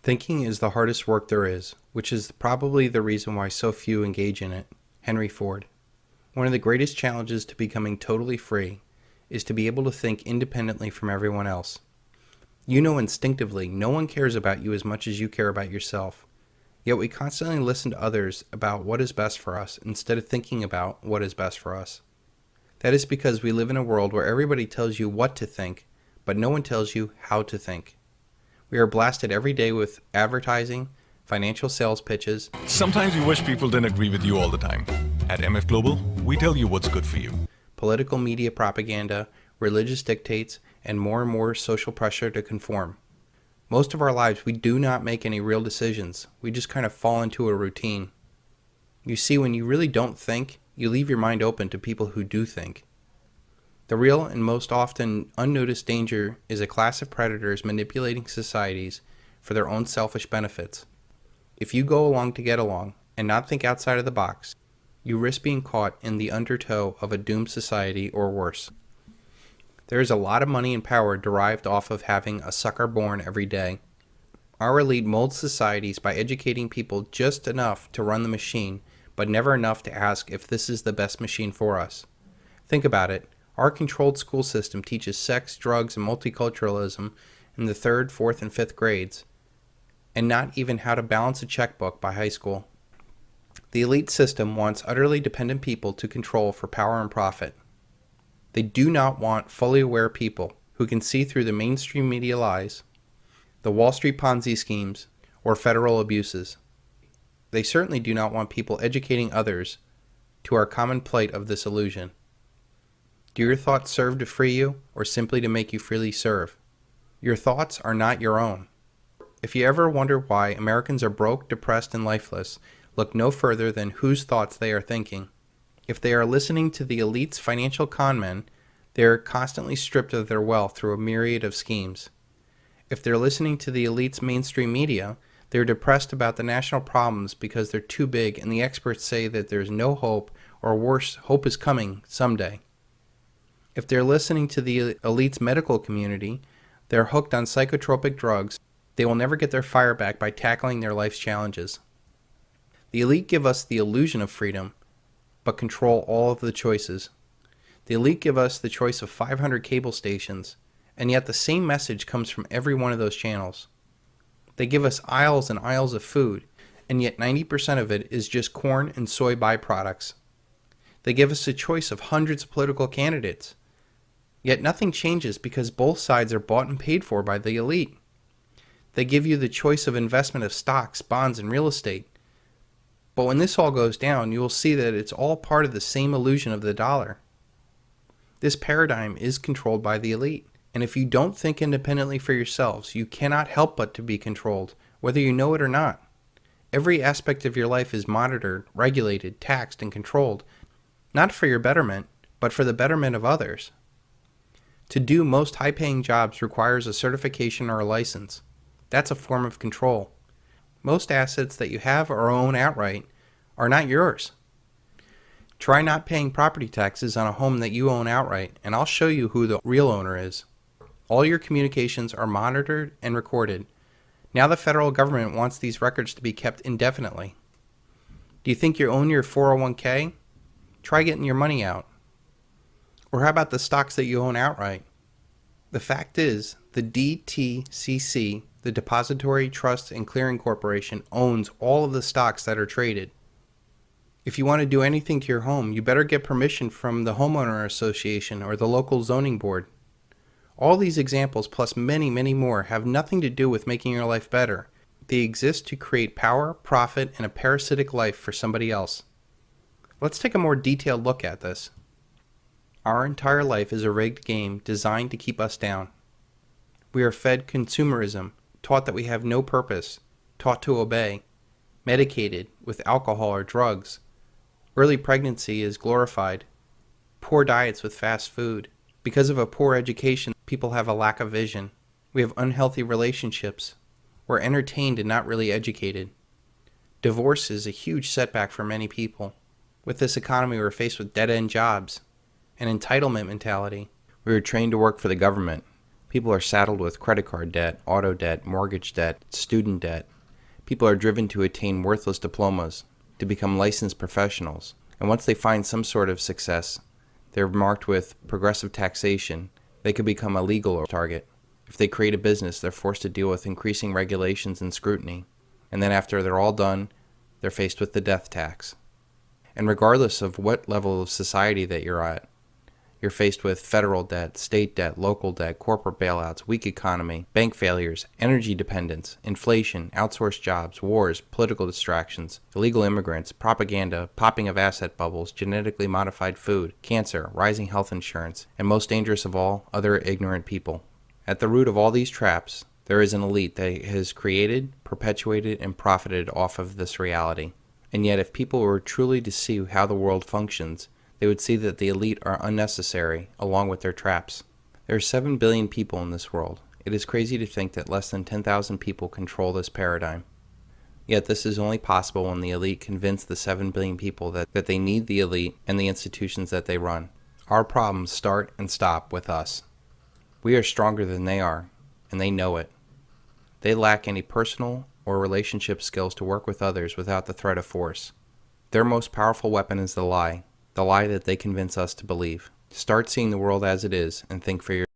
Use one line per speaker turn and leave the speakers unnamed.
Thinking is the hardest work there is, which is probably the reason why so few engage in it. Henry Ford. One of the greatest challenges to becoming totally free is to be able to think independently from everyone else. You know instinctively no one cares about you as much as you care about yourself. Yet we constantly listen to others about what is best for us instead of thinking about what is best for us. That is because we live in a world where everybody tells you what to think, but no one tells you how to think. We are blasted every day with advertising, financial sales pitches.
Sometimes you wish people didn't agree with you all the time. At MF Global, we tell you what's good for you.
Political media propaganda, religious dictates, and more social pressure to conform. Most of our lives we do not make any real decisions. We just kind of fall into a routine. You see, when you really don't think, you leave your mind open to people who do think. The real and most often unnoticed danger is a class of predators manipulating societies for their own selfish benefits. If you go along to get along and not think outside of the box, you risk being caught in the undertow of a doomed society or worse. There is a lot of money and power derived off of having a sucker born every day. Our elite molds societies by educating people just enough to run the machine, but never enough to ask if this is the best machine for us. Think about it. Our controlled school system teaches sex, drugs, and multiculturalism in the 3rd, 4th, and 5th grades, and not even how to balance a checkbook by high school. The elite system wants utterly dependent people to control for power and profit. They do not want fully aware people who can see through the mainstream media lies, the Wall Street Ponzi schemes, or federal abuses. They certainly do not want people educating others to our common plight of this illusion. Do your thoughts serve to free you, or simply to make you freely serve? Your thoughts are not your own. If you ever wonder why Americans are broke, depressed, and lifeless, look no further than whose thoughts they are thinking. If they are listening to the elite's financial conmen, they are constantly stripped of their wealth through a myriad of schemes. If they're listening to the elite's mainstream media, they're depressed about the national problems because they're too big and the experts say that there's no hope, or worse, hope is coming someday. If they're listening to the elite's medical community, they're hooked on psychotropic drugs. They will never get their fire back by tackling their life's challenges. The elite give us the illusion of freedom, but control all of the choices. The elite give us the choice of 500 cable stations, and yet the same message comes from every one of those channels. They give us aisles and aisles of food, and yet 90% of it is just corn and soy byproducts. They give us a choice of hundreds of political candidates, yet nothing changes because both sides are bought and paid for by the elite. They give you the choice of investment of stocks, bonds, and real estate. But when this all goes down, you will see that it's all part of the same illusion of the dollar. This paradigm is controlled by the elite, and if you don't think independently for yourselves, you cannot help but to be controlled, whether you know it or not. Every aspect of your life is monitored, regulated, taxed, and controlled, not for your betterment, but for the betterment of others. To do most high-paying jobs requires a certification or a license. That's a form of control. Most assets that you have or own outright are not yours. Try not paying property taxes on a home that you own outright, and I'll show you who the real owner is. All your communications are monitored and recorded. Now the federal government wants these records to be kept indefinitely. Do you think you own your 401k? Try getting your money out. Or how about the stocks that you own outright? The fact is, the DTCC, the Depository Trust and Clearing Corporation, owns all of the stocks that are traded. If you want to do anything to your home, you better get permission from the homeowner association or the local zoning board. All these examples, plus many more, have nothing to do with making your life better. They exist to create power, profit, and a parasitic life for somebody else. Let's take a more detailed look at this. Our entire life is a rigged game designed to keep us down. We are fed consumerism, taught that we have no purpose, taught to obey, medicated with alcohol or drugs. Early pregnancy is glorified. Poor diets with fast food. Because of a poor education, people have a lack of vision. We have unhealthy relationships. We're entertained and not really educated. Divorce is a huge setback for many people. With this economy, we're faced with dead-end jobs, an entitlement mentality. We were trained to work for the government. People are saddled with credit card debt, auto debt, mortgage debt, student debt. People are driven to attain worthless diplomas, to become licensed professionals, and once they find some sort of success, they're marked with progressive taxation. They could become a legal target. If they create a business, they're forced to deal with increasing regulations and scrutiny. And then after they're all done, they're faced with the death tax. And regardless of what level of society that you're at, you're faced with federal debt, state debt, local debt, corporate bailouts, weak economy, bank failures, energy dependence, inflation, outsourced jobs, wars, political distractions, illegal immigrants, propaganda, popping of asset bubbles, genetically modified food, cancer, rising health insurance, and most dangerous of all, other ignorant people. At the root of all these traps, there is an elite that has created, perpetuated, and profited off of this reality. And yet if people were truly to see how the world functions, they would see that the elite are unnecessary, along with their traps. There are 7 billion people in this world. It is crazy to think that less than 10,000 people control this paradigm. Yet this is only possible when the elite convince the 7 billion people that they need the elite and the institutions that they run. Our problems start and stop with us. We are stronger than they are, and they know it. They lack any personal or relationship skills to work with others without the threat of force. Their most powerful weapon is the lie that they convince us to believe. Start seeing the world as it is and think for yourself.